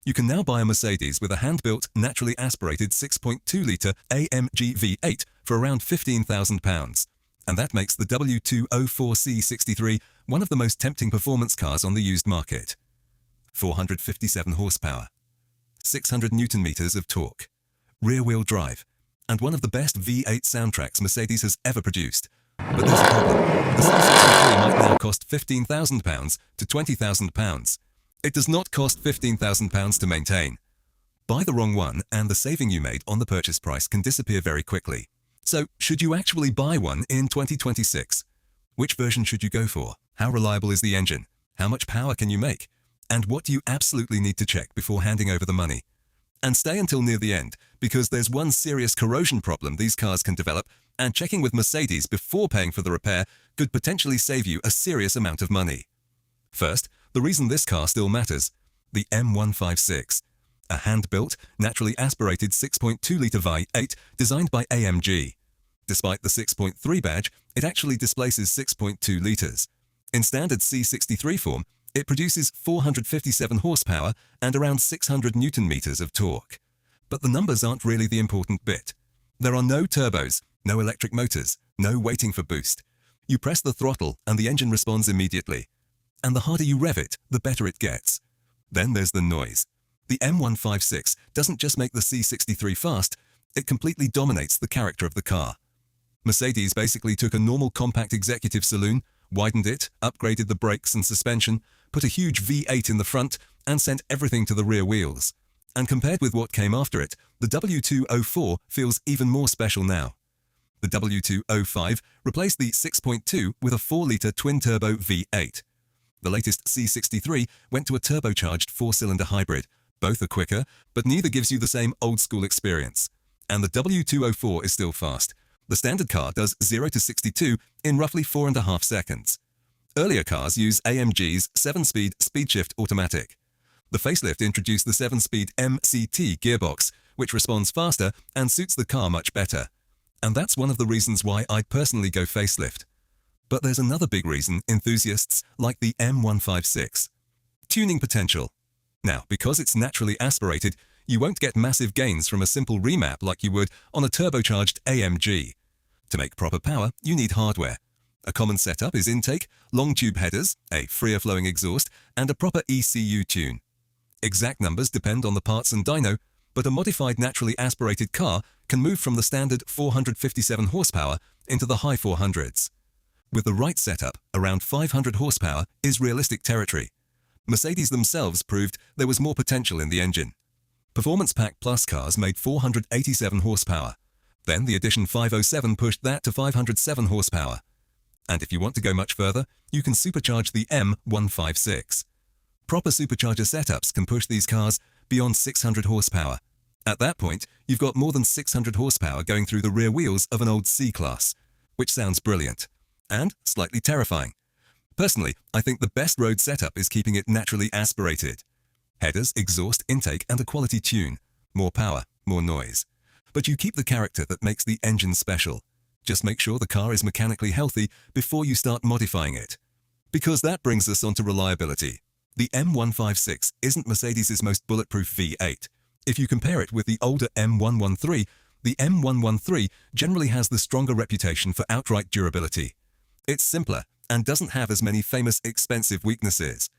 You can now buy a Mercedes with a hand-built, naturally aspirated 6.2-litre AMG V8 for around £15,000. And that makes the W204 C63 one of the most tempting performance cars on the used market. 457 horsepower, 600 Newton-meters of torque, rear-wheel drive, and one of the best V8 soundtracks Mercedes has ever produced. But there's a problem. The C63 might now cost £15,000 to £20,000. It does not cost £15,000 to maintain. Buy the wrong one and the saving you made on the purchase price can disappear very quickly. So, should you actually buy one in 2026? Which version should you go for? How reliable is the engine? How much power can you make? And what do you absolutely need to check before handing over the money? And stay until near the end, because there's one serious corrosion problem these cars can develop, and checking with Mercedes before paying for the repair could potentially save you a serious amount of money. First, the reason this car still matters: the M156, a hand-built, naturally aspirated 6.2-litre V8 designed by AMG. Despite the 6.3 badge, it actually displaces 6.2 litres. In standard C63 form, it produces 457 horsepower and around 600 Newton-meters of torque. But the numbers aren't really the important bit. There are no turbos, no electric motors, no waiting for boost. You press the throttle and the engine responds immediately. And the harder you rev it, the better it gets. Then there's the noise. The M156 doesn't just make the C63 fast, it completely dominates the character of the car. Mercedes basically took a normal compact executive saloon, widened it, upgraded the brakes and suspension, put a huge V8 in the front, and sent everything to the rear wheels. And compared with what came after it, the W204 feels even more special now. The W205 replaced the 6.2 with a 4-litre twin-turbo V8. The latest C63 went to a turbocharged 4-cylinder hybrid. Both are quicker, but neither gives you the same old-school experience. And the W204 is still fast. The standard car does 0 to 62 in roughly 4.5 seconds. Earlier cars use AMG's 7-speed speed-shift automatic. The facelift introduced the 7-speed MCT gearbox, which responds faster and suits the car much better. And that's one of the reasons why I'd personally go facelift. But there's another big reason enthusiasts like the M156. Tuning potential. Now, because it's naturally aspirated, you won't get massive gains from a simple remap like you would on a turbocharged AMG. To make proper power, you need hardware. A common setup is intake, long tube headers, a freer flowing exhaust, and a proper ECU tune. Exact numbers depend on the parts and dyno, but a modified naturally aspirated car can move from the standard 457 horsepower into the high 400s. With the right setup, around 500 horsepower is realistic territory. Mercedes themselves proved there was more potential in the engine. Performance Pack Plus cars made 487 horsepower. Then the Edition 507 pushed that to 507 horsepower. And if you want to go much further, you can supercharge the M156. Proper supercharger setups can push these cars beyond 600 horsepower. At that point, you've got more than 600 horsepower going through the rear wheels of an old C-Class, which sounds brilliant. And slightly terrifying. Personally, I think the best road setup is keeping it naturally aspirated. Headers, exhaust, intake, and a quality tune. More power, more noise. But you keep the character that makes the engine special. Just make sure the car is mechanically healthy before you start modifying it. Because that brings us on to reliability. The M156 isn't Mercedes' most bulletproof V8. If you compare it with the older M113, the M113 generally has the stronger reputation for outright durability. It's simpler and doesn't have as many famous expensive weaknesses.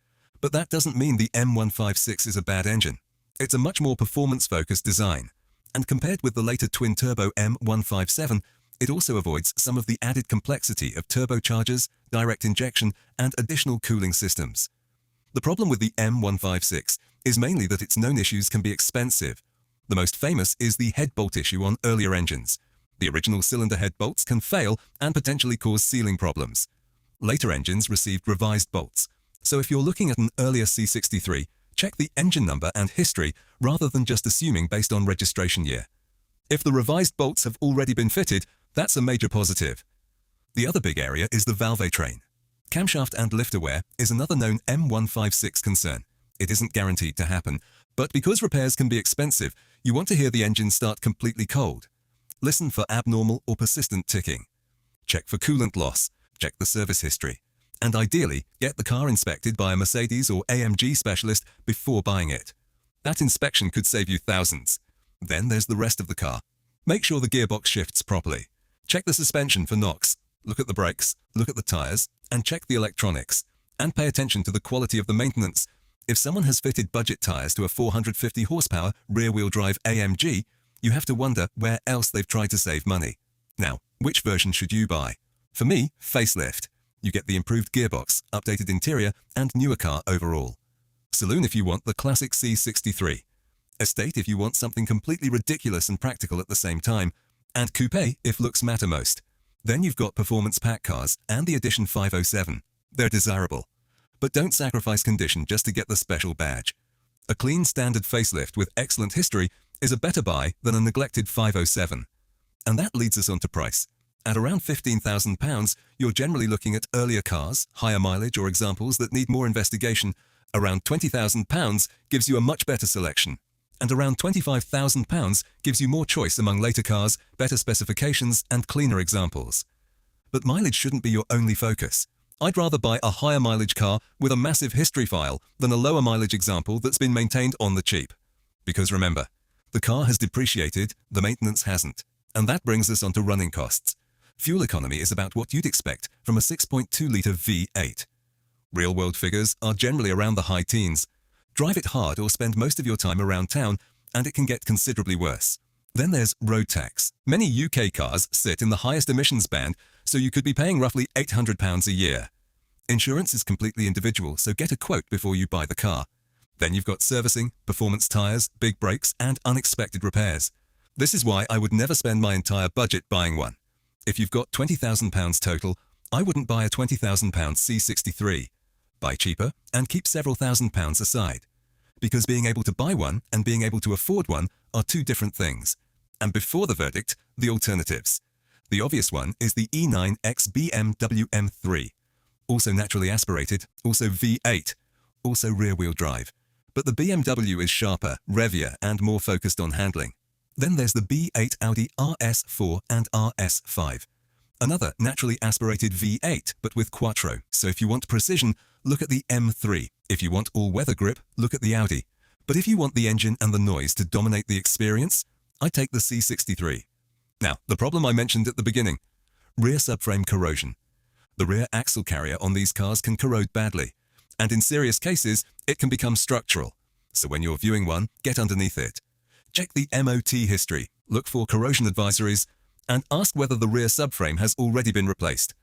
But that doesn't mean the M156 is a bad engine. It's a much more performance-focused design. And compared with the later twin-turbo M157, it also avoids some of the added complexity of turbochargers, direct injection, and additional cooling systems. The problem with the M156 is mainly that its known issues can be expensive. The most famous is the head bolt issue on earlier engines. The original cylinder head bolts can fail and potentially cause sealing problems. Later engines received revised bolts. So if you're looking at an earlier C63, check the engine number and history rather than just assuming based on registration year. If the revised bolts have already been fitted, that's a major positive. The other big area is the valve train. Camshaft and lifter wear is another known M156 concern. It isn't guaranteed to happen, but because repairs can be expensive, you want to hear the engine start completely cold. Listen for abnormal or persistent ticking. Check for coolant loss. Check the service history. And ideally, get the car inspected by a Mercedes or AMG specialist before buying it. That inspection could save you thousands. Then there's the rest of the car. Make sure the gearbox shifts properly. Check the suspension for knocks. Look at the brakes, look at the tires, and check the electronics. And pay attention to the quality of the maintenance. If someone has fitted budget tires to a 450 horsepower rear-wheel drive AMG, you have to wonder where else they've tried to save money. Now, which version should you buy? For me, facelift. You get the improved gearbox, updated interior, and newer car overall. Saloon if you want the classic C63. Estate if you want something completely ridiculous and practical at the same time. And coupe if looks matter most. Then you've got performance pack cars and the Edition 507. They're desirable. But don't sacrifice condition just to get the special badge. A clean standard facelift with excellent history is a better buy than a neglected 507. And that leads us on to price. At around £15,000, you're generally looking at earlier cars, higher mileage or examples that need more investigation. Around £20,000 gives you a much better selection. And around £25,000 gives you more choice among later cars, better specifications and cleaner examples. But mileage shouldn't be your only focus. I'd rather buy a higher mileage car with a massive history file than a lower mileage example that's been maintained on the cheap. Because remember, the car has depreciated, the maintenance hasn't. And that brings us on to running costs. Fuel economy is about what you'd expect from a 6.2-litre V8. Real-world figures are generally around the high teens. Drive it hard or spend most of your time around town, and it can get considerably worse. Then there's road tax. Many UK cars sit in the highest emissions band, so you could be paying roughly £800 a year. Insurance is completely individual, so get a quote before you buy the car. Then you've got servicing, performance tyres, big brakes, and unexpected repairs. This is why I would never spend my entire budget buying one. If you've got £20,000 total, I wouldn't buy a £20,000 C63. Buy cheaper and keep several £1,000s aside. Because being able to buy one and being able to afford one are two different things. And before the verdict, the alternatives. The obvious one is the E9 X BMW M3. Also naturally aspirated, also V8, also rear-wheel drive. But the BMW is sharper, revier, and more focused on handling. Then there's the B8 Audi RS4 and RS5. Another naturally aspirated V8, but with quattro. So if you want precision, look at the M3. If you want all-weather grip, look at the Audi. But if you want the engine and the noise to dominate the experience, I take the C63. Now, the problem I mentioned at the beginning. Rear subframe corrosion. The rear axle carrier on these cars can corrode badly. And in serious cases, it can become structural. So when you're viewing one, get underneath it. Check the MOT history, look for corrosion advisories, and ask whether the rear subframe has already been replaced.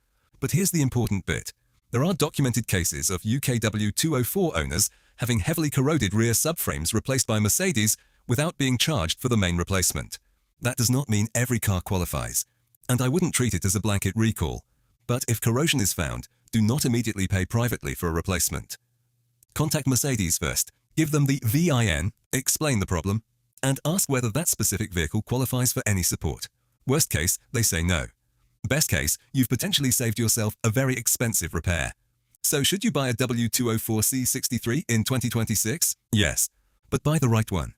But here's the important bit. There are documented cases of UK W204 owners having heavily corroded rear subframes replaced by Mercedes without being charged for the main replacement. That does not mean every car qualifies, and I wouldn't treat it as a blanket recall. But if corrosion is found, do not immediately pay privately for a replacement. Contact Mercedes first, give them the VIN, explain the problem, and ask whether that specific vehicle qualifies for any support. Worst case, they say no. Best case, you've potentially saved yourself a very expensive repair. So should you buy a W204 C63 in 2026? Yes, but buy the right one.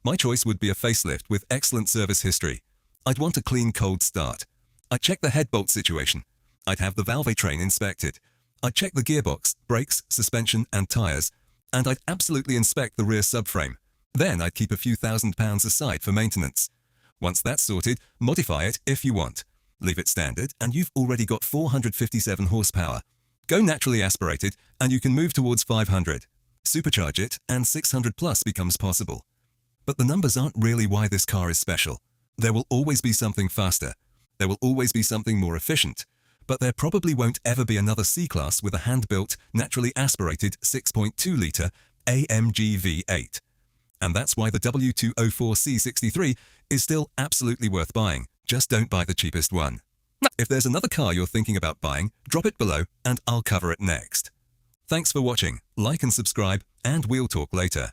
My choice would be a facelift with excellent service history. I'd want a clean cold start. I'd check the head bolt situation. I'd have the valve train inspected. I'd check the gearbox, brakes, suspension and tyres. And I'd absolutely inspect the rear subframe. Then I'd keep a few £1,000s aside for maintenance. Once that's sorted, modify it if you want. Leave it standard and you've already got 457 horsepower. Go naturally aspirated and you can move towards 500. Supercharge it and 600 plus becomes possible. But the numbers aren't really why this car is special. There will always be something faster. There will always be something more efficient. But there probably won't ever be another C-Class with a hand-built, naturally aspirated 6.2-litre AMG V8. And that's why the W204 C63 is still absolutely worth buying. Just don't buy the cheapest one. If there's another car you're thinking about buying, drop it below and I'll cover it next. Thanks for watching. Like and subscribe, and we'll talk later.